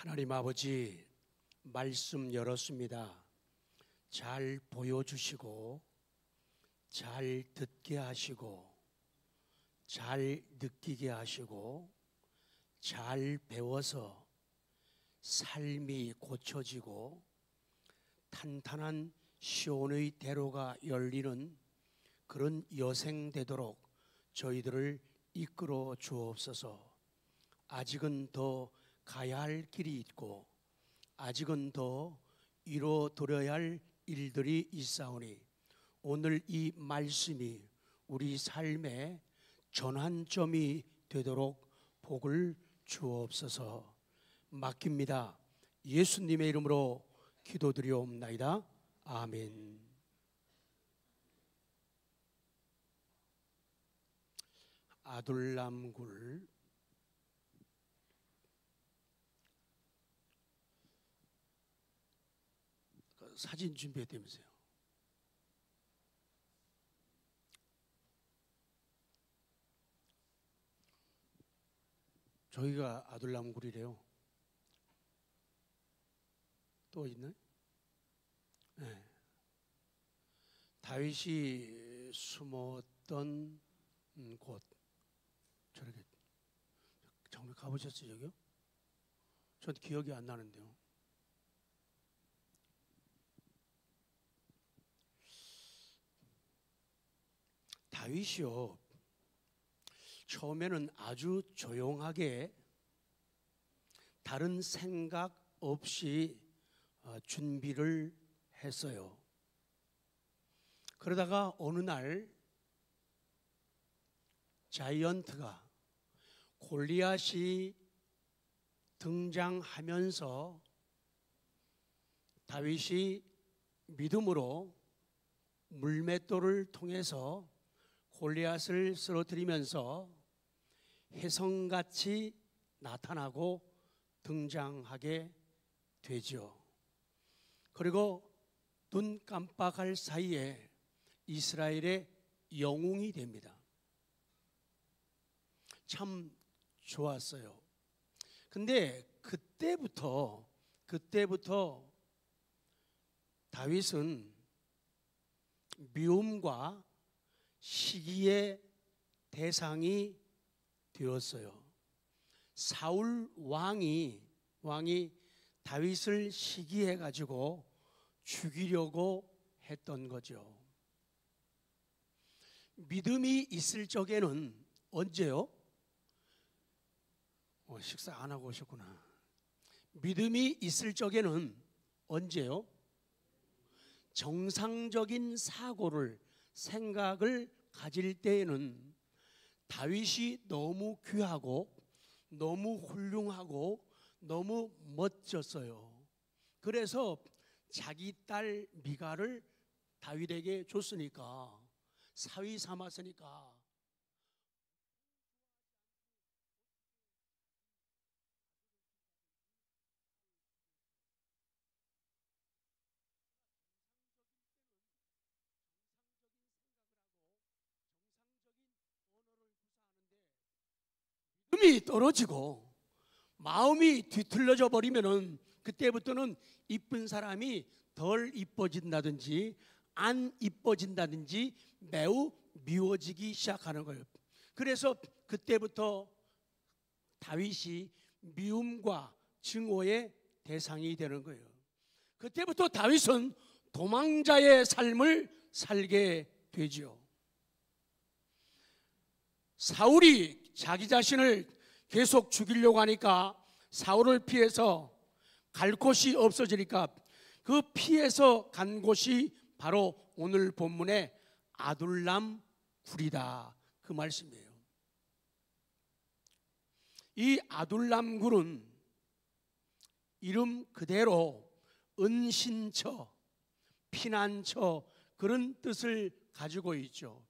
하나님 아버지, 말씀 열었습니다. 잘 보여주시고 잘 듣게 하시고 잘 느끼게 하시고 잘 배워서 삶이 고쳐지고 탄탄한 시온의 대로가 열리는 그런 여생 되도록 저희들을 이끌어 주옵소서. 아직은 더 가야 할 길이 있고 아직은 더 이뤄드려야 할 일들이 있사오니 오늘 이 말씀이 우리 삶의 전환점이 되도록 복을 주옵소서. 맡깁니다. 예수님의 이름으로 기도드리옵나이다. 아멘. 아둘람굴 사진 준비했다면서요. 저희가 아둘람굴이래요. 또 있나요? 네. 다윗이 숨었던 곳. 저렇게 정말 가보셨어요, 저기요? 전 기억이 안 나는데요. 다윗이요, 처음에는 아주 조용하게 다른 생각 없이 준비를 했어요. 그러다가 어느 날 자이언트가 골리앗이 등장하면서 다윗이 믿음으로 물맷돌을 통해서 골리앗을 쓰러뜨리면서 혜성같이 나타나고 등장하게 되죠. 그리고 눈 깜빡할 사이에 이스라엘의 영웅이 됩니다. 참 좋았어요. 근데 그때부터 다윗은 미움과 시기의 대상이 되었어요. 사울 왕이 다윗을 시기해 가지고 죽이려고 했던 거죠. 믿음이 있을 적에는 언제요? 식사 안 하고 오셨구나. 믿음이 있을 적에는 언제요? 정상적인 생각을 가질 때에는 다윗이 너무 귀하고 너무 훌륭하고 너무 멋졌어요. 그래서 자기 딸 미갈을 다윗에게 줬으니까, 사위 삼았으니까 믿음이 떨어지고 마음이 뒤틀려져 버리면은 그때부터는 이쁜 사람이 덜 이뻐진다든지 안 이뻐진다든지 매우 미워지기 시작하는 거예요. 그래서 그때부터 다윗이 미움과 증오의 대상이 되는 거예요. 그때부터 다윗은 도망자의 삶을 살게 되지요. 사울이 자기 자신을 계속 죽이려고 하니까 사울을 피해서 갈 곳이 없어지니까 그 피해서 간 곳이 바로 오늘 본문의 아둘람 굴이다, 그 말씀이에요. 이 아둘람 굴은 이름 그대로 은신처, 피난처, 그런 뜻을 가지고 있죠.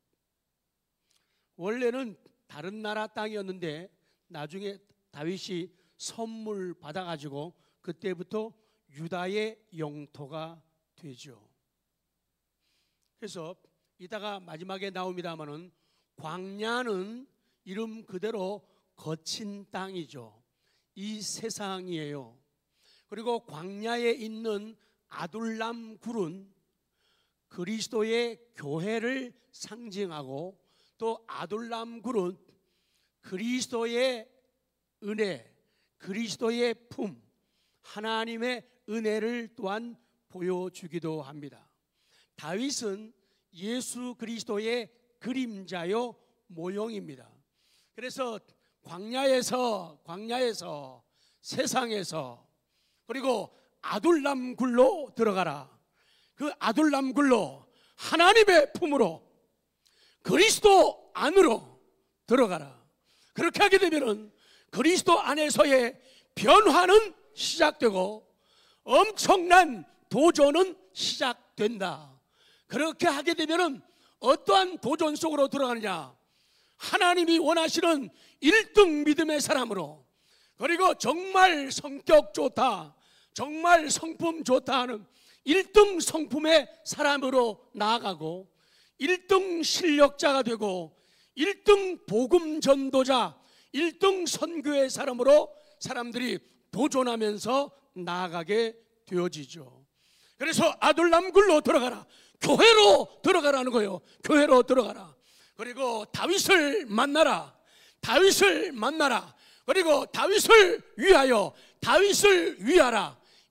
원래는 다른 나라 땅이었는데 나중에 다윗이 선물 받아가지고 그때부터 유다의 영토가 되죠. 그래서 이따가 마지막에 나옵니다마는 광야는 이름 그대로 거친 땅이죠. 이 세상이에요. 그리고 광야에 있는 아둘람 굴은 그리스도의 교회를 상징하고, 또 아둘람 굴은 그리스도의 은혜, 그리스도의 품, 하나님의 은혜를 또한 보여주기도 합니다. 다윗은 예수 그리스도의 그림자요 모형입니다. 그래서 광야에서 세상에서, 그리고 아둘람 굴로 들어가라. 그 아둘람 굴로, 하나님의 품으로, 그리스도 안으로 들어가라. 그렇게 하게 되면은 그리스도 안에서의 변화는 시작되고 엄청난 도전은 시작된다. 그렇게 하게 되면은 어떠한 도전 속으로 들어가느냐? 하나님이 원하시는 1등 믿음의 사람으로, 그리고 정말 성격 좋다, 정말 성품 좋다 하는 1등 성품의 사람으로 나아가고, 1등 실력자가 되고 1등 복음 전도자, 1등 선교의 사람으로 사람들이 도전하면서 나아가게 되어지죠. 그래서 아둘람 굴로 들어가라, 교회로 들어가라는 거예요. 교회로 들어가라. 그리고 다윗을 만나라. 그리고 다윗을 위하라.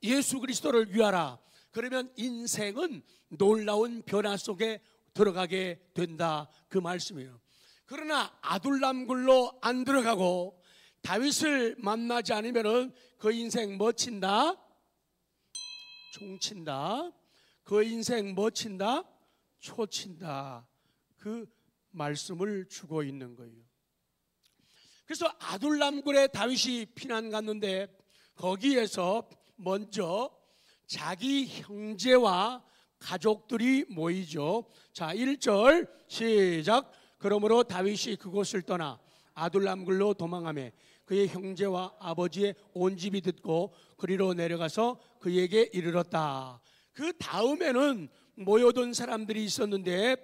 예수 그리스도를 위하라. 그러면 인생은 놀라운 변화 속에 들어가게 된다, 그 말씀이에요. 그러나 아둘람 굴로 안 들어가고 다윗을 만나지 않으면 그 인생 뭐 친다? 종친다. 그 인생 뭐 친다? 초친다. 그 말씀을 주고 있는 거예요. 그래서 아둘람 굴에 다윗이 피난 갔는데, 거기에서 먼저 자기 형제와 가족들이 모이죠. 자, 1절 시작. 그러므로 다윗이 그곳을 떠나 아둘람 굴로 도망하며 그의 형제와 아버지의 온 집이 듣고 그리로 내려가서 그에게 이르렀다. 그 다음에는 모여든 사람들이 있었는데,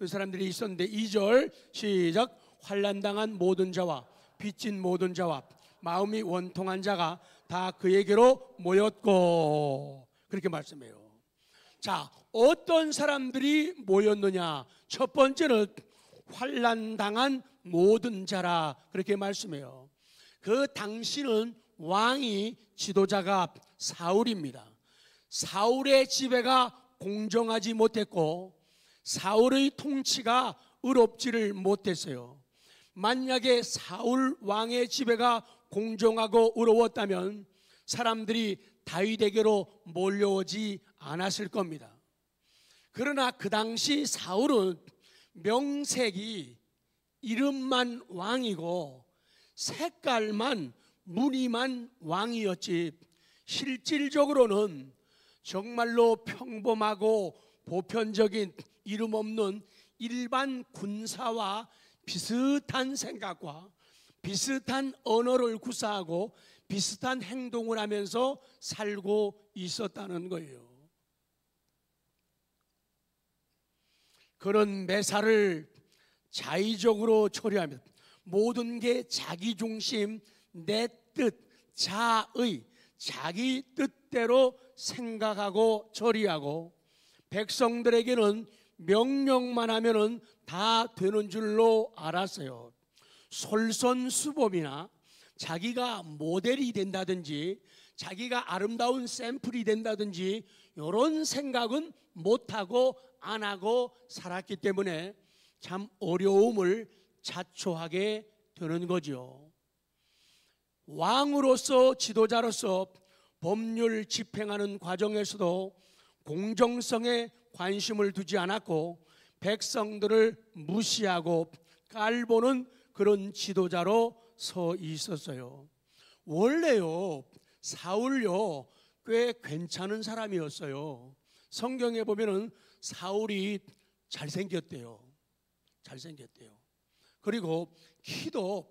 2절 시작. 환난당한 모든 자와 빚진 모든 자와 마음이 원통한 자가 다 그에게로 모였고, 그렇게 말씀해요. 자, 어떤 사람들이 모였느냐? 첫 번째는 환난당한 모든 자라, 그렇게 말씀해요. 그 당시는 왕이, 지도자가 사울입니다. 사울의 지배가 공정하지 못했고 사울의 통치가 의롭지를 못했어요. 만약에 사울 왕의 지배가 공정하고 의로웠다면 사람들이 다윗에게로 몰려오지 않았을 겁니다. 그러나 그 당시 사울은 명색이, 이름만 왕이고 색깔만, 무늬만 왕이었지, 실질적으로는 정말로 평범하고 보편적인 이름 없는 일반 군사와 비슷한 생각과 비슷한 언어를 구사하고 비슷한 행동을 하면서 살고 있었다는 거예요. 그런 매사를 자의적으로 처리합니다. 모든 게 자기 중심, 내 뜻, 자의, 자기 뜻대로 생각하고 처리하고, 백성들에게는 명령만 하면은 다 되는 줄로 알았어요. 솔선수범이나 자기가 모델이 된다든지 자기가 아름다운 샘플이 된다든지 이런 생각은 못하고 안 하고 살았기 때문에 참 어려움을 자초하게 되는 거죠. 왕으로서, 지도자로서 법률 집행하는 과정에서도 공정성에 관심을 두지 않았고 백성들을 무시하고 깔보는 그런 지도자로 서 있었어요. 원래요, 사울요 꽤 괜찮은 사람이었어요. 성경에 보면은 사울이 잘생겼대요. 그리고 키도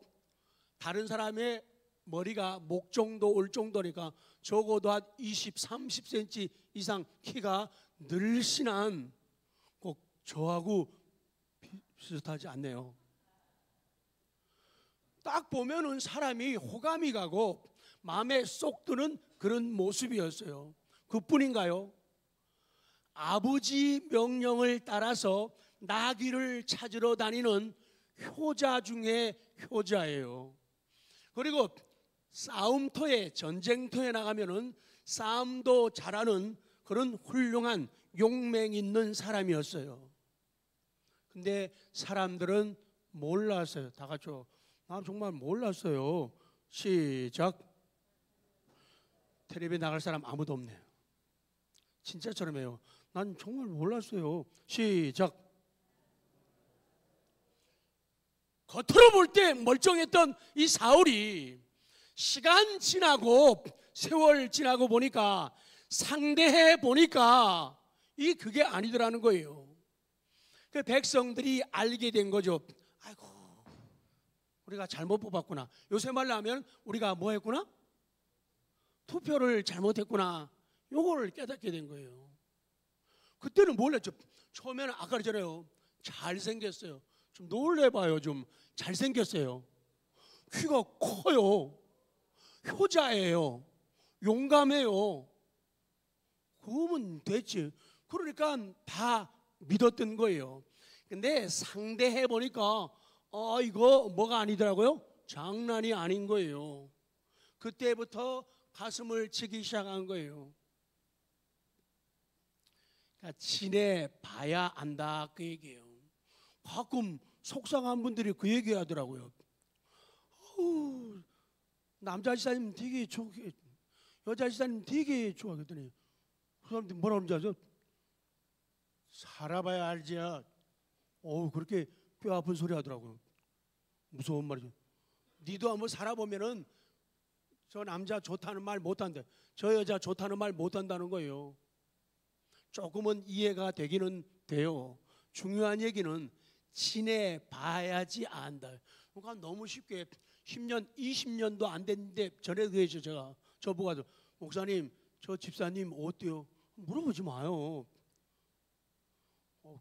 다른 사람의 머리가 목 정도 올 정도니까 적어도 한 20, 30cm 이상 키가 늘씬한, 꼭 저하고 비슷하지 않네요. 딱 보면은 사람이 호감이 가고 마음에 쏙 드는 그런 모습이었어요. 그뿐인가요? 아버지 명령을 따라서 나귀를 찾으러 다니는 효자 중에 효자예요. 그리고 싸움터에, 전쟁터에 나가면은 싸움도 잘하는 그런 훌륭한 용맹 있는 사람이었어요. 근데 사람들은 몰랐어요. 다 같이 난 정말 몰랐어요. 시작. 텔레비에 나갈 사람 아무도 없네요. 진짜처럼 해요. 난 정말 몰랐어요. 시작. 겉으로 볼 때 멀쩡했던 이 사울이 시간 지나고 세월 지나고 보니까, 상대해 보니까 그게 아니더라는 거예요. 그 백성들이 알게 된 거죠. 아이고, 우리가 잘못 뽑았구나. 요새 말로 하면 우리가 뭐 했구나? 투표를 잘못했구나. 요거를 깨닫게 된 거예요. 그때는 몰랐죠. 처음에는 아까 그랬잖아요. 잘생겼어요. 좀 놀래봐요. 좀 잘생겼어요. 키가 커요. 효자예요. 용감해요. 그러면 됐지. 그러니까 다 믿었던 거예요. 근데 상대해 보니까 이거 뭐가 아니더라고요. 장난이 아닌 거예요. 그때부터 가슴을 치기 시작한 거예요. 그러니까 지내봐야 안다 그 얘기예요. 가끔 속상한 분들이 그 얘기하더라고요. 남자 지사님 되게 좋게, 여자 지사님 되게 좋아하거든요. 그 사람들이 뭐라 그러는지 아세요? 살아봐야 알지. 그렇게 뼈 아픈 소리 하더라고요. 무서운 말이죠. 니도 한번 살아보면은 저 남자 좋다는 말 못한대, 저 여자 좋다는 말 못한다는 거예요. 조금은 이해가 되기는 돼요. 중요한 얘기는 지내봐야지 안다. 그러니까 너무 쉽게 10년, 20년도 안 됐는데 전에 그랬죠. 제가 저보고 목사님, 저 집사님 어때요? 물어보지 마요.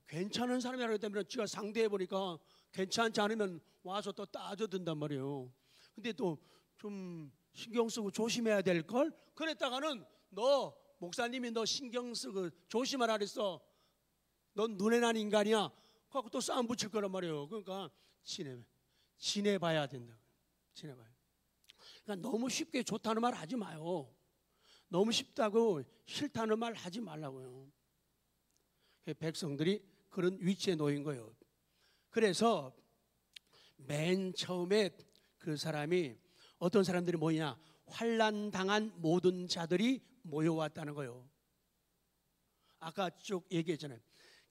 괜찮은 사람이라고 했다면 제가 상대해 보니까 괜찮지 않으면 와서 또 따져든단 말이에요. 근데 또 좀 신경 쓰고 조심해야 될 걸? 그랬다가는 너 목사님이 너 신경 쓰고 조심하라 그랬어. 넌 눈에 난 인간이야. 그래서 또 싸움 붙일 거란 말이에요. 그러니까 지내봐야 된다. 지내봐요. 그러니까 너무 쉽게 좋다는 말 하지 마요. 너무 쉽다고 싫다는 말 하지 말라고요. 백성들이 그런 위치에 놓인 거예요. 그래서 맨 처음에 그 사람이, 어떤 사람들이 뭐냐, 환난 당한 모든 자들이 모여왔다는 거예요. 아까 쭉 얘기했잖아요.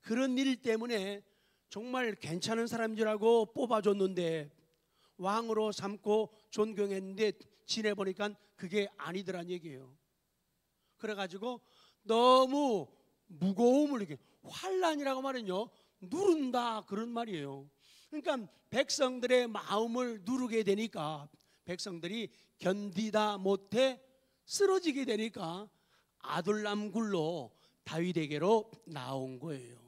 그런 일 때문에 정말 괜찮은 사람인 줄 알고 뽑아줬는데, 왕으로 삼고 존경했는데 지내보니까 그게 아니더란 얘기예요. 그래가지고 너무 무거움을 이렇게, 환난이라고 말은요 누른다 그런 말이에요. 그러니까 백성들의 마음을 누르게 되니까 백성들이 견디다 못해 쓰러지게 되니까 아둘람 굴로 다윗에게로 나온 거예요.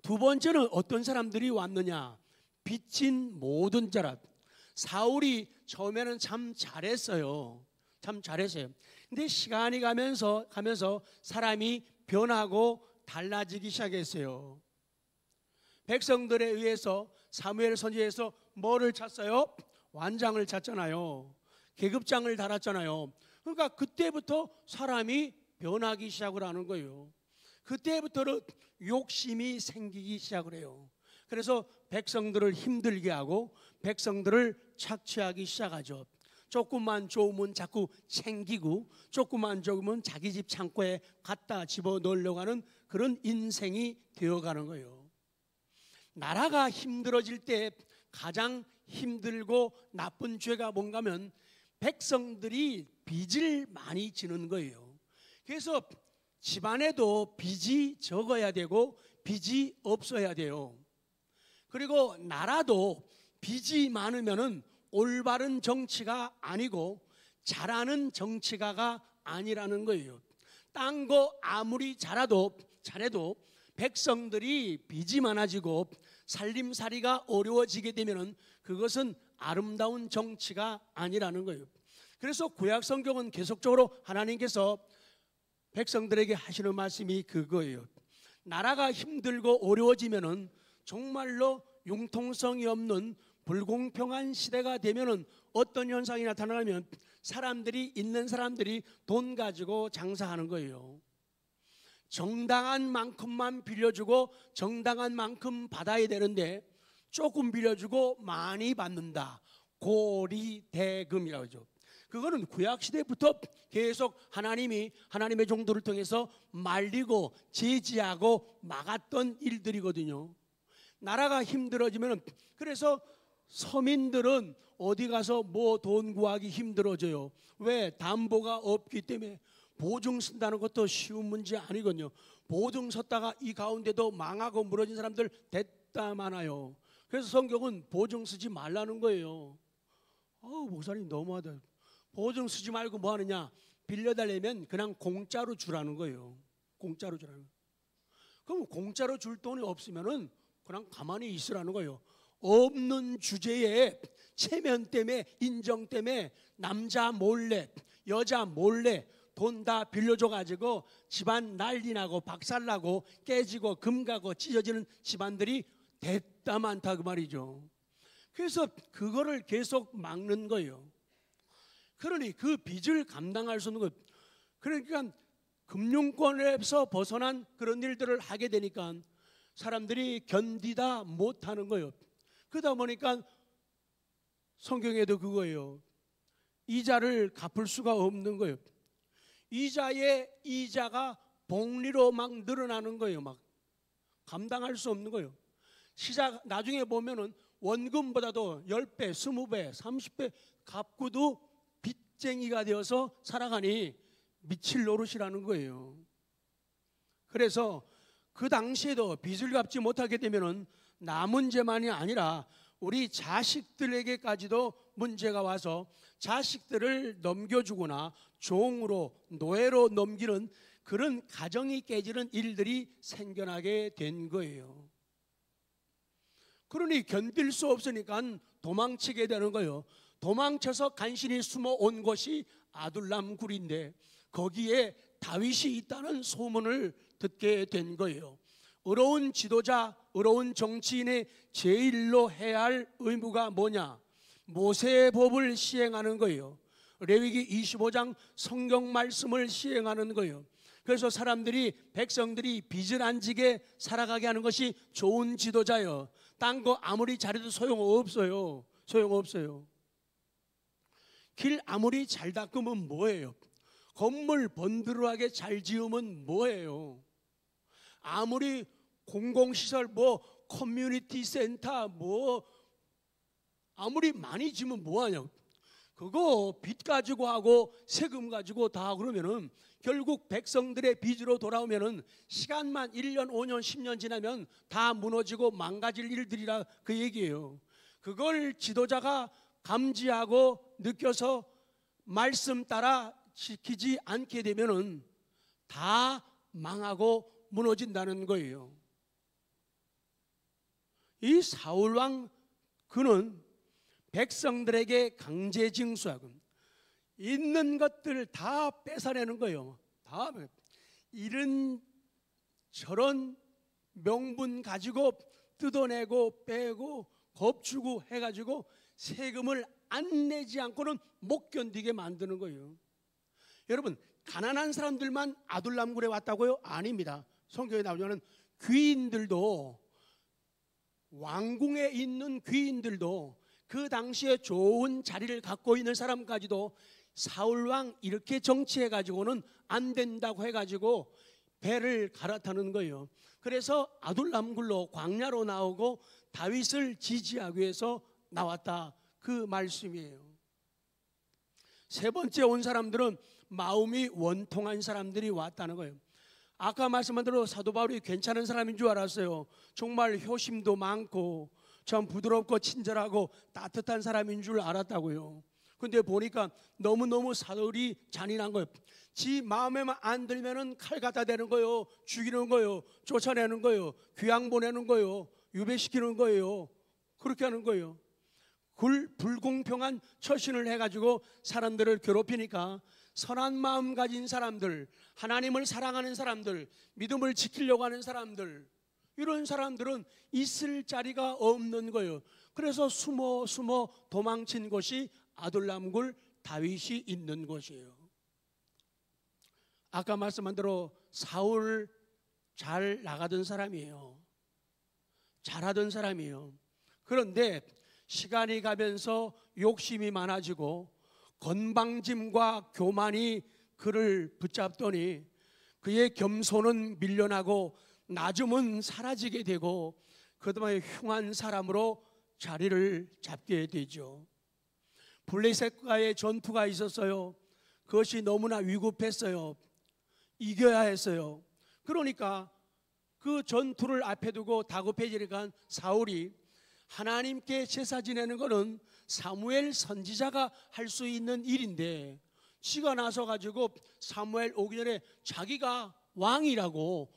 두 번째는 어떤 사람들이 왔느냐, 빚진 모든 자라. 사울이 처음에는 참 잘했어요. 참 잘했어요. 근데 시간이 가면서 사람이 변하고 달라지기 시작했어요. 백성들에 의해서 사무엘 선지자에서 뭐를 찾어요? 완장을 찾잖아요. 계급장을 달았잖아요. 그러니까 그때부터 사람이 변하기 시작을 하는 거예요. 그때부터는 욕심이 생기기 시작을 해요. 그래서 백성들을 힘들게 하고 백성들을 착취하기 시작하죠. 조금만 좋으면 자꾸 챙기고, 조금만 좋으면 자기 집 창고에 갖다 집어넣으려고 하는 그런 인생이 되어가는 거예요. 나라가 힘들어질 때 가장 힘들고 나쁜 죄가 뭔가 하면 백성들이 빚을 많이 지는 거예요. 그래서 집안에도 빚이 적어야 되고 빚이 없어야 돼요. 그리고 나라도 빚이 많으면은 올바른 정치가 아니고 잘하는 정치가가 아니라는 거예요. 딴 거 아무리 잘해도 백성들이 빚이 많아지고 살림살이가 어려워지게 되면은 그것은 아름다운 정치가 아니라는 거예요. 그래서 구약 성경은 계속적으로 하나님께서 백성들에게 하시는 말씀이 그거예요. 나라가 힘들고 어려워지면은 정말로 융통성이 없는 불공평한 시대가 되면은 어떤 현상이 나타나냐면 있는 사람들이 돈 가지고 장사하는 거예요. 정당한 만큼만 빌려주고 정당한 만큼 받아야 되는데 조금 빌려주고 많이 받는다. 고리대금이라고 하죠. 그거는 구약시대부터 계속 하나님의 종들을 통해서 말리고 제지하고 막았던 일들이거든요. 나라가 힘들어지면, 그래서 서민들은 어디 가서 뭐 돈 구하기 힘들어져요. 왜? 담보가 없기 때문에. 보증 쓴다는 것도 쉬운 문제 아니거든요. 보증 섰다가 이 가운데도 망하고 무너진 사람들 됐다 많아요. 그래서 성경은 보증 쓰지 말라는 거예요. 목사님 너무하다. 보증 쓰지 말고 뭐 하느냐? 빌려달라면 그냥 공짜로 주라는 거예요. 공짜로 주라는 거예요. 그럼 공짜로 줄 돈이 없으면은 그냥 가만히 있으라는 거예요. 없는 주제에 체면 때문에, 인정 때문에 남자 몰래, 여자 몰래 돈 다 빌려줘가지고 집안 난리 나고 박살나고 깨지고 금가고 찢어지는 집안들이 됐다 많다 그 말이죠. 그래서 그거를 계속 막는 거예요. 그러니 그 빚을 감당할 수 없는 것, 그러니까 금융권에서 벗어난 그런 일들을 하게 되니까 사람들이 견디다 못하는 거예요. 그러다 보니까 성경에도 그거예요. 이자를 갚을 수가 없는 거예요. 이자에 이자가 복리로 막 늘어나는 거예요. 막 감당할 수 없는 거예요. 나중에 보면은 원금보다도 10배, 20배, 30배 갚고도 빚쟁이가 되어서 살아가니 미칠 노릇이라는 거예요. 그래서 그 당시에도 빚을 갚지 못하게 되면은 나 문제만이 아니라 우리 자식들에게까지도 문제가 와서 자식들을 넘겨주거나 종으로 노예로 넘기는 그런 가정이 깨지는 일들이 생겨나게 된 거예요. 그러니 견딜 수 없으니까 도망치게 되는 거예요. 도망쳐서 간신히 숨어온 곳이 아둘람 굴인데 거기에 다윗이 있다는 소문을 듣게 된 거예요. 의로운 지도자, 의로운 정치인의 제일로 해야 할 의무가 뭐냐? 모세의 법을 시행하는 거예요. 레위기 25장 성경 말씀을 시행하는 거예요. 그래서 백성들이 빚을 안 지게 살아가게 하는 것이 좋은 지도자예요. 딴 거 아무리 잘해도 소용없어요. 소용없어요. 길 아무리 잘 닦으면 뭐예요? 건물 번드르하게 잘 지으면 뭐예요? 아무리 공공시설 커뮤니티 센터 아무리 많이 지으면 뭐하냐고. 그거 빚 가지고 하고 세금 가지고 다 그러면은 결국 백성들의 빚으로 돌아오면은 시간만 1년, 5년, 10년 지나면 다 무너지고 망가질 일들이라 그 얘기예요. 그걸 지도자가 감지하고 느껴서 말씀 따라 지키지 않게 되면은 다 망하고 무너진다는 거예요. 이 사울왕 그는 백성들에게 강제 징수하고 있는 것들 다 뺏어내는 거예요. 다 이런 저런 명분 가지고 뜯어내고 빼고 겁주고 해가지고 세금을 안 내지 않고는 못 견디게 만드는 거예요. 여러분, 가난한 사람들만 아둘람굴에 왔다고요? 아닙니다. 성경에 나오는 귀인들도, 왕궁에 있는 귀인들도, 그 당시에 좋은 자리를 갖고 있는 사람까지도 사울왕 이렇게 정치해가지고는 안 된다고 해가지고 배를 갈아타는 거예요. 그래서 아둘람굴로 광야로 나오고 다윗을 지지하기 위해서 나왔다, 그 말씀이에요. 세 번째 온 사람들은 마음이 원통한 사람들이 왔다는 거예요. 아까 말씀한 대로 사도 바울이 괜찮은 사람인 줄 알았어요. 정말 효심도 많고 참 부드럽고 친절하고 따뜻한 사람인 줄 알았다고요. 근데 보니까 너무너무 사울이 잔인한 거예요. 지 마음에만 안 들면은 칼 갖다 대는 거예요. 죽이는 거예요. 쫓아내는 거예요. 귀양 보내는 거예요. 유배시키는 거예요. 그렇게 하는 거예요. 불공평한 처신을 해가지고 사람들을 괴롭히니까 선한 마음 가진 사람들, 하나님을 사랑하는 사람들, 믿음을 지키려고 하는 사람들, 이런 사람들은 있을 자리가 없는 거예요. 그래서 숨어 도망친 곳이 아둘람굴 다윗이 있는 곳이에요. 아까 말씀한 대로 사울 잘 나가던 사람이에요. 잘하던 사람이에요. 그런데 시간이 가면서 욕심이 많아지고 건방짐과 교만이 그를 붙잡더니 그의 겸손은 밀려나고 낮음은 사라지게 되고 그다음에 흉한 사람으로 자리를 잡게 되죠. 블레셋과의 전투가 있었어요. 그것이 너무나 위급했어요. 이겨야 했어요. 그러니까 그 전투를 앞에 두고 다급해지니까 사울이 하나님께 제사 지내는 것은 사무엘 선지자가 할 수 있는 일인데 지가 나서 가지고 사무엘 오기 전에 자기가 왕이라고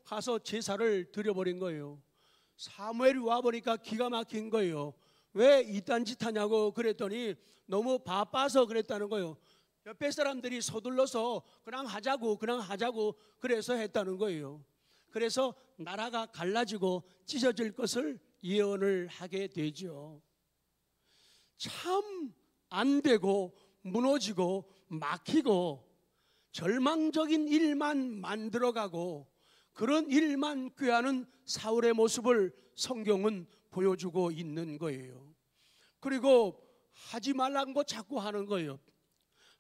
가서 제사를 드려버린 거예요. 사무엘이 와보니까 기가 막힌 거예요. 왜 이딴 짓 하냐고 그랬더니 너무 바빠서 그랬다는 거예요. 옆에 사람들이 서둘러서 그냥 하자고 그래서 했다는 거예요. 그래서 나라가 갈라지고 찢어질 것을 예언을 하게 되죠. 참 안 되고 무너지고 막히고 절망적인 일만 만들어가고 그런 일만 꾀하는 사울의 모습을 성경은 보여주고 있는 거예요. 그리고 하지 말라는 거 자꾸 하는 거예요.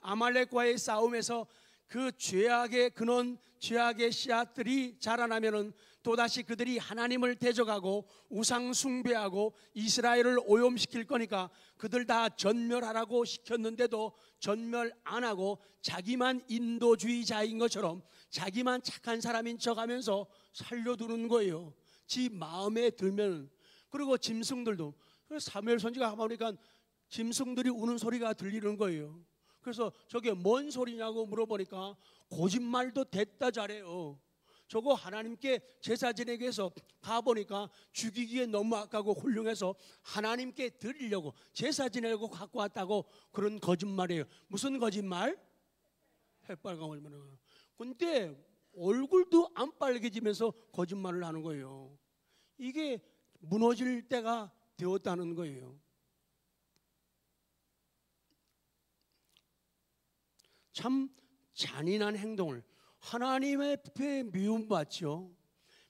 아말렉과의 싸움에서 그 죄악의 근원, 죄악의 씨앗들이 자라나면은 또다시 그들이 하나님을 대적하고 우상 숭배하고 이스라엘을 오염시킬 거니까 그들 다 전멸하라고 시켰는데도 전멸 안 하고 자기만 인도주의자인 것처럼 자기만 착한 사람인 척하면서 살려두는 거예요. 지 마음에 들면. 그리고 짐승들도 사무엘 선지가 가보니까 짐승들이 우는 소리가 들리는 거예요. 그래서 저게 뭔 소리냐고 물어보니까 거짓말도 됐다 잘해요. 저거 하나님께 제사 지내기 위해서 가보니까 죽이기에 너무 아까고 훌륭해서 하나님께 드리려고 제사 지내려고 갖고 왔다고 그런 거짓말이에요. 무슨 거짓말? 햇빨강 얼마나. 근데 얼굴도 안 빨개지면서 거짓말을 하는 거예요. 이게 무너질 때가 되었다는 거예요. 참 잔인한 행동을 하나님의 앞에 미움받죠.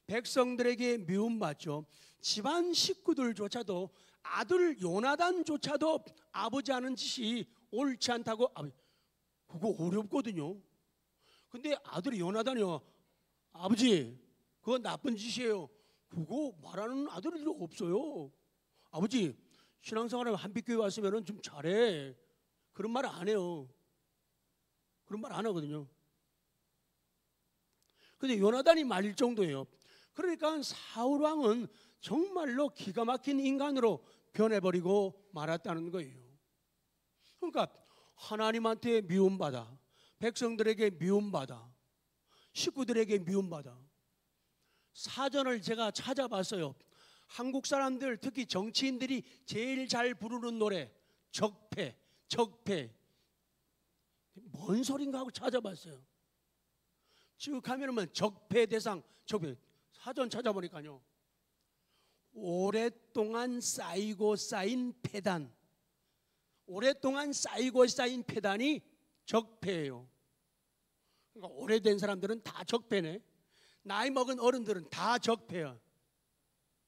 백성들에게 미움받죠. 집안 식구들조차도 아들 요나단조차도 아버지 하는 짓이 옳지 않다고 그거 어렵거든요. 근데 아들이 요나단이요, 아버지 그거 나쁜 짓이에요. 그거 말하는 아들이 없어요. 아버지 신앙생활에 한빛교회 왔으면 좀 잘해. 그런 말 안 해요. 그런 말 안 하거든요. 근데 요나단이 말릴 정도예요. 그러니까 사울 왕은 정말로 기가 막힌 인간으로 변해버리고 말았다는 거예요. 그러니까 하나님한테 미움받아, 백성들에게 미움받아, 식구들에게 미움받아. 사전을 제가 찾아봤어요. 한국 사람들 특히 정치인들이 제일 잘 부르는 노래 적폐. 뭔 소린가 하고 찾아봤어요. 쭉 가면은 적폐 대상, 적폐. 사전 찾아보니까요, 오랫동안 쌓이고 쌓인 폐단, 오랫동안 쌓이고 쌓인 폐단이 적폐예요. 그러니까 오래된 사람들은 다 적폐네. 나이 먹은 어른들은 다 적폐야.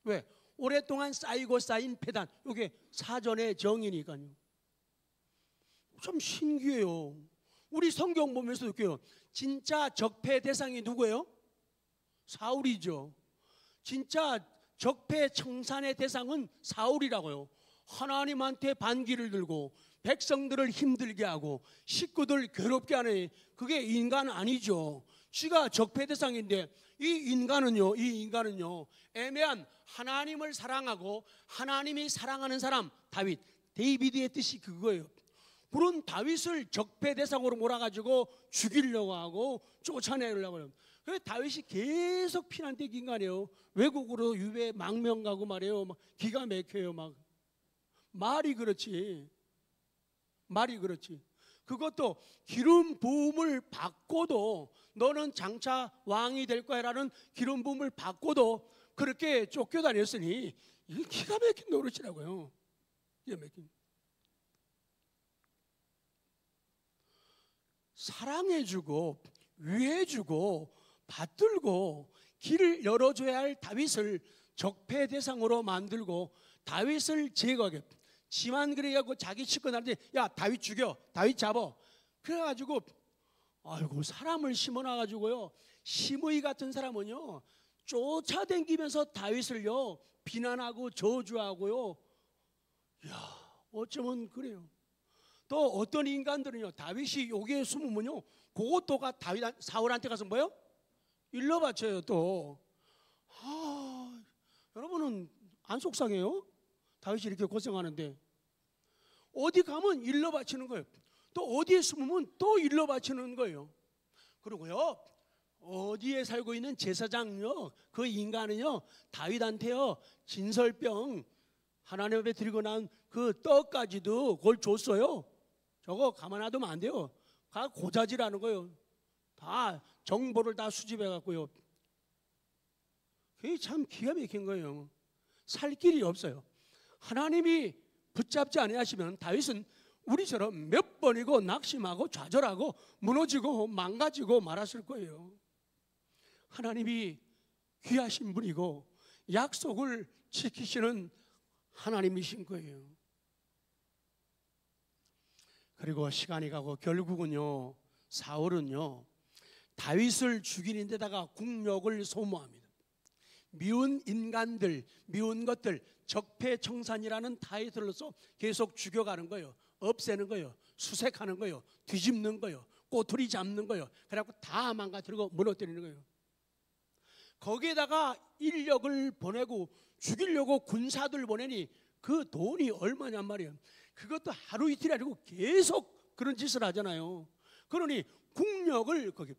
왜? 오랫동안 쌓이고 쌓인 폐단. 이게 사전의 정의니까요. 참 신기해요. 우리 성경 보면서 느껴요. 진짜 적폐 대상이 누구예요? 사울이죠. 진짜 적폐 청산의 대상은 사울이라고요. 하나님한테 반기를 들고 백성들을 힘들게 하고 식구들 괴롭게 하는, 그게 인간 아니죠. 쥐가 적폐 대상인데 이 인간은요 애매한 하나님을 사랑하고 하나님이 사랑하는 사람, 데이비드의 뜻이 그거예요. 그런 다윗을 적폐 대상으로 몰아가지고 죽이려고 하고 쫓아내려고 해요. 그래서 다윗이 계속 피난된 인간이에요. 외국으로 유배 망명 가고 말이에요. 막 기가 막혀요. 막 말이 그렇지. 말이 그렇지. 그것도 기름 부음을 받고도 너는 장차 왕이 될 거야라는 기름 부음을 받고도 그렇게 쫓겨다녔으니 이게 기가 막힌 노릇이라고요. 기가 막힌. 사랑해주고 위해주고 받들고 길을 열어줘야 할 다윗을 적폐 대상으로 만들고 다윗을 제거하게. 지만 그래갖고 자기 측근한테 야 다윗 죽여, 다윗 잡아. 그래가지고 아이고 사람을 심어놔가지고요, 심의 같은 사람은요 쫓아다니면서 다윗을요 비난하고 저주하고요. 야 어쩌면 그래요. 또 어떤 인간들은요 다윗이 여기에 숨으면요 그것도가 다윗 사울한테 가서 뭐요? 일러 바쳐요 또. 여러분은 안 속상해요? 다윗이 이렇게 고생하는데 어디 가면 일러 바치는 거예요. 또 어디에 숨으면 또 일러 바치는 거예요. 그리고요 어디에 살고 있는 제사장요 그 인간은요 다윗한테요 진설병 하나님 앞에 들고 난 그 떡까지도 그걸 줬어요. 저거 가만 놔두면 안 돼요. 가 고자질하는 거예요. 다 정보를 다 수집해 갖고요. 그게 참 기가 막힌 거예요. 살 길이 없어요. 하나님이 붙잡지 아니하시면 다윗은 우리처럼 몇 번이고 낙심하고 좌절하고 무너지고 망가지고 말았을 거예요. 하나님이 귀하신 분이고 약속을 지키시는 하나님이신 거예요. 그리고 시간이 가고 결국은요 사울은요 다윗을 죽이는 데다가 국력을 소모합니다. 미운 인간들, 미운 것들, 적폐청산이라는 타이틀로서 계속 죽여가는 거예요. 없애는 거예요. 수색하는 거예요. 뒤집는 거예요. 꼬투리 잡는 거예요. 그래갖고 다 망가뜨리고 무너뜨리는 거예요. 거기에다가 인력을 보내고 죽이려고 군사들 보내니 그 돈이 얼마냔 말이에요. 그것도 하루 이틀이 아니고 계속 그런 짓을 하잖아요. 그러니 국력을 거기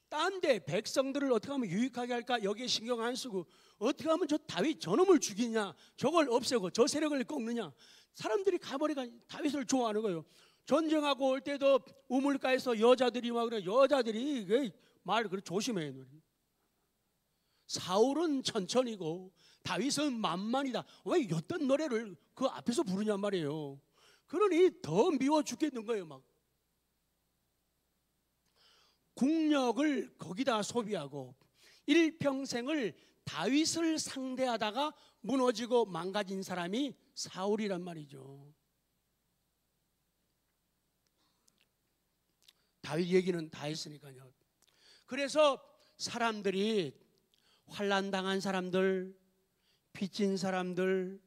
딴 데 백성들을 어떻게 하면 유익하게 할까 여기에 신경 안 쓰고 어떻게 하면 저 다윗 저놈을 죽이냐, 저걸 없애고 저 세력을 꺾느냐. 사람들이 가버리가 다윗을 좋아하는 거예요. 전쟁하고 올 때도 우물가에서 여자들이 막 그래. 여자들이 말 그래 조심해. 사울은 천천히고 다윗은 만만이다. 왜 어떤 노래를 그 앞에서 부르냔 말이에요. 그러니 더 미워 죽겠는 거예요. 막 국력을 거기다 소비하고 일평생을 다윗을 상대하다가 무너지고 망가진 사람이 사울이란 말이죠. 다윗 얘기는 다 했으니까요. 그래서 사람들이 환난당한 사람들, 빚진 사람들,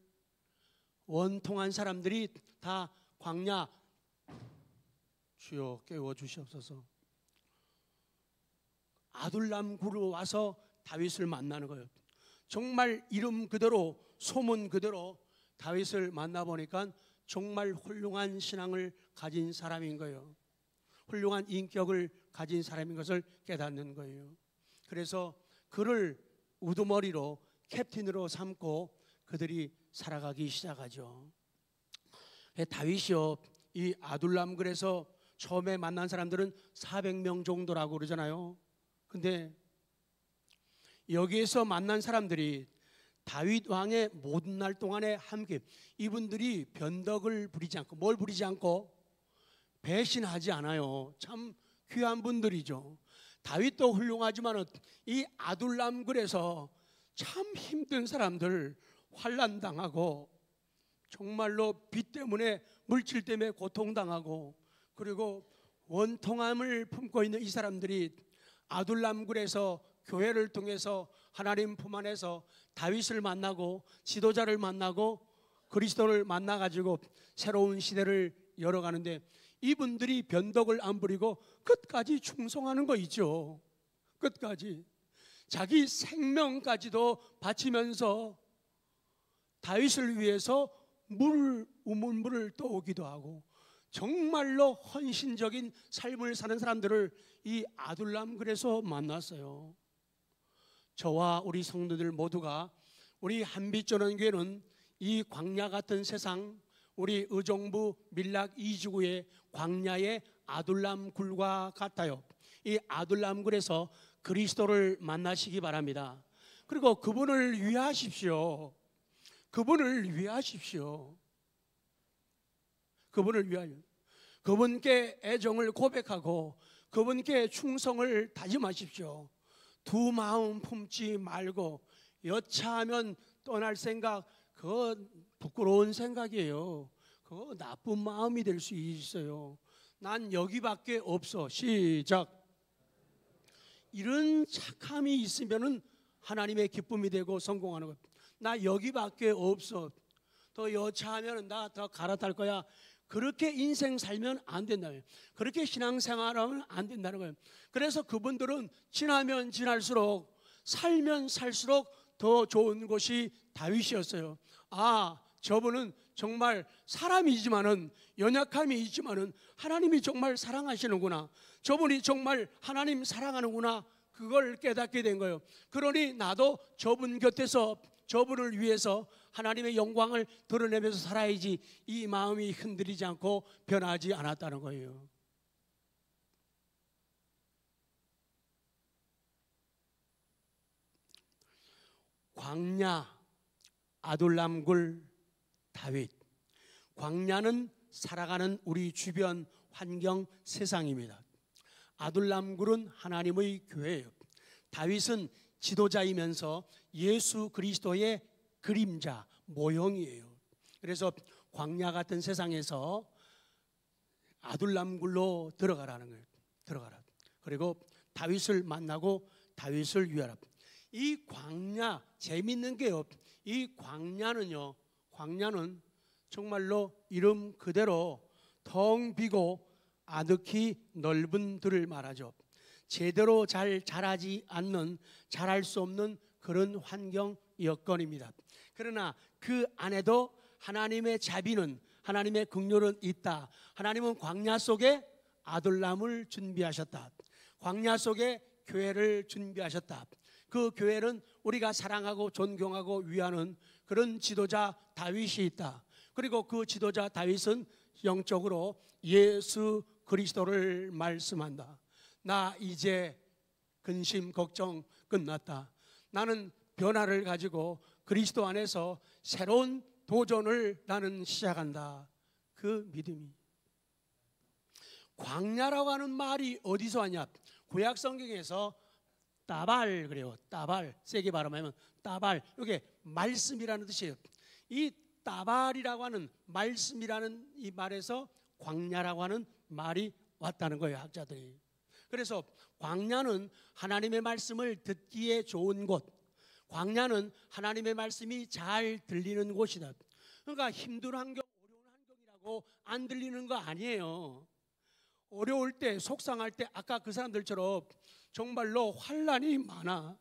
원통한 사람들이 다 광야 주여 깨워주시옵소서 아둘람 굴로 와서 다윗을 만나는 거예요. 정말 이름 그대로 소문 그대로 다윗을 만나보니까 정말 훌륭한 신앙을 가진 사람인 거예요. 훌륭한 인격을 가진 사람인 것을 깨닫는 거예요. 그래서 그를 우두머리로 캡틴으로 삼고 그들이 살아가기 시작하죠. 다윗이요 이 아둘람 굴에서 처음에 만난 사람들은 400명 정도라고 그러잖아요. 근데 여기에서 만난 사람들이 다윗 왕의 모든 날 동안에 함께 이분들이 변덕을 부리지 않고 뭘 부리지 않고 배신하지 않아요. 참 귀한 분들이죠. 다윗도 훌륭하지만 이 아둘람 굴에서 참 힘든 사람들 환난당하고 정말로 빚 때문에 물질 때문에 고통당하고 그리고 원통함을 품고 있는 이 사람들이 아둘람 굴에서 교회를 통해서 하나님 품 안에서 다윗을 만나고 지도자를 만나고 그리스도를 만나가지고 새로운 시대를 열어가는데 이분들이 변덕을 안 부리고 끝까지 충성하는 거 있죠. 끝까지 자기 생명까지도 바치면서 다윗을 위해서 우물물을 떠오기도 하고 정말로 헌신적인 삶을 사는 사람들을 이 아둘람 굴에서 만났어요. 저와 우리 성도들 모두가 우리 한빛전원교회는 이 광야 같은 세상 우리 의정부 밀락 이지구의 광야의 아둘람 굴과 같아요. 이 아둘람 굴에서 그리스도를 만나시기 바랍니다. 그리고 그분을 위하십시오. 그분을 위하십시오. 그분을 위하여 그분께 애정을 고백하고 그분께 충성을 다짐하십시오. 두 마음 품지 말고 여차하면 떠날 생각, 그거 부끄러운 생각이에요. 그거 나쁜 마음이 될 수 있어요. 난 여기밖에 없어. 시작. 이런 착함이 있으면은 하나님의 기쁨이 되고 성공하는 것. 나 여기밖에 없어. 더 여차하면 나 더 갈아탈 거야. 그렇게 인생 살면 안 된다는 거예요. 그렇게 신앙생활하면 안 된다는 거예요. 그래서 그분들은 지나면 지날수록 살면 살수록 더 좋은 곳이 다윗이었어요. 아, 저분은 정말 사람이지만은 연약함이 있지만은 하나님이 정말 사랑하시는구나. 저분이 정말 하나님 사랑하는구나. 그걸 깨닫게 된 거예요. 그러니 나도 저분 곁에서 저분을 위해서 하나님의 영광을 드러내면서 살아야지, 이 마음이 흔들리지 않고 변하지 않았다는 거예요. 광야, 아둘람굴, 다윗. 광야는 살아가는 우리 주변 환경 세상입니다. 아둘람굴은 하나님의 교회예요. 다윗은 지도자이면서 예수 그리스도의 그림자, 모형이에요. 그래서 광야 같은 세상에서 아둘람굴로 들어가라는 거예요. 들어가라. 그리고 다윗을 만나고 다윗을 위하라. 이 광야, 재밌는 게요. 이 광야는요, 광야는 정말로 이름 그대로 텅 비고 아득히 넓은 들을 말하죠. 제대로 잘 자라지 않는, 자랄 수 없는 그런 환경 여건입니다. 그러나 그 안에도 하나님의 자비는, 하나님의 긍휼은 있다. 하나님은 광야 속에 아둘람을 준비하셨다. 광야 속에 교회를 준비하셨다. 그 교회는 우리가 사랑하고 존경하고 위하는 그런 지도자 다윗이 있다. 그리고 그 지도자 다윗은 영적으로 예수 그리스도를 말씀한다. 나 이제 근심 걱정 끝났다. 나는 변화를 가지고 그리스도 안에서 새로운 도전을 나는 시작한다. 그 믿음이. 광야라고 하는 말이 어디서 왔냐? 구약 성경에서 따발 그래요. 따발, 세게 발음하면 따발. 이게 말씀이라는 뜻이에요. 이 따발이라고 하는 말씀이라는 이 말에서 광야라고 하는 말이 왔다는 거예요, 학자들이. 그래서 광야는 하나님의 말씀을 듣기에 좋은 곳, 광야는 하나님의 말씀이 잘 들리는 곳이다. 그러니까 힘든 환경, 어려운 환경이라고 안 들리는 거 아니에요. 어려울 때, 속상할 때 아까 그 사람들처럼 정말로 환난이 많아.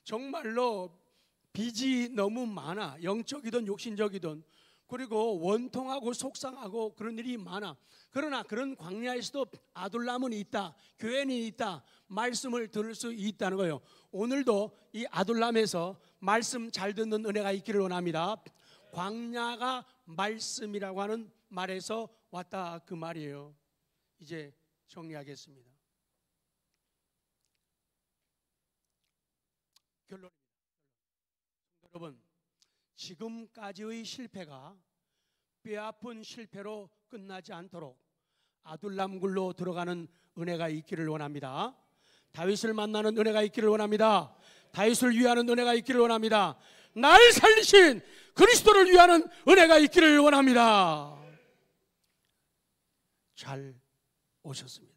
정말로 빚이 너무 많아. 영적이든 육신적이든. 그리고 원통하고 속상하고 그런 일이 많아. 그러나 그런 광야에서도 아둘람은 있다. 교회는 있다. 말씀을 들을 수 있다는 거예요. 오늘도 이 아둘람에서 말씀 잘 듣는 은혜가 있기를 원합니다. 광야가 말씀이라고 하는 말에서 왔다 그 말이에요. 이제 정리하겠습니다. 결론입니다. 여러분, 지금까지의 실패가 뼈아픈 실패로 끝나지 않도록 아둘람굴로 들어가는 은혜가 있기를 원합니다. 다윗을 만나는 은혜가 있기를 원합니다. 다윗을 위하는 은혜가 있기를 원합니다. 날 살리신 그리스도를 위하는 은혜가 있기를 원합니다. 잘 오셨습니다.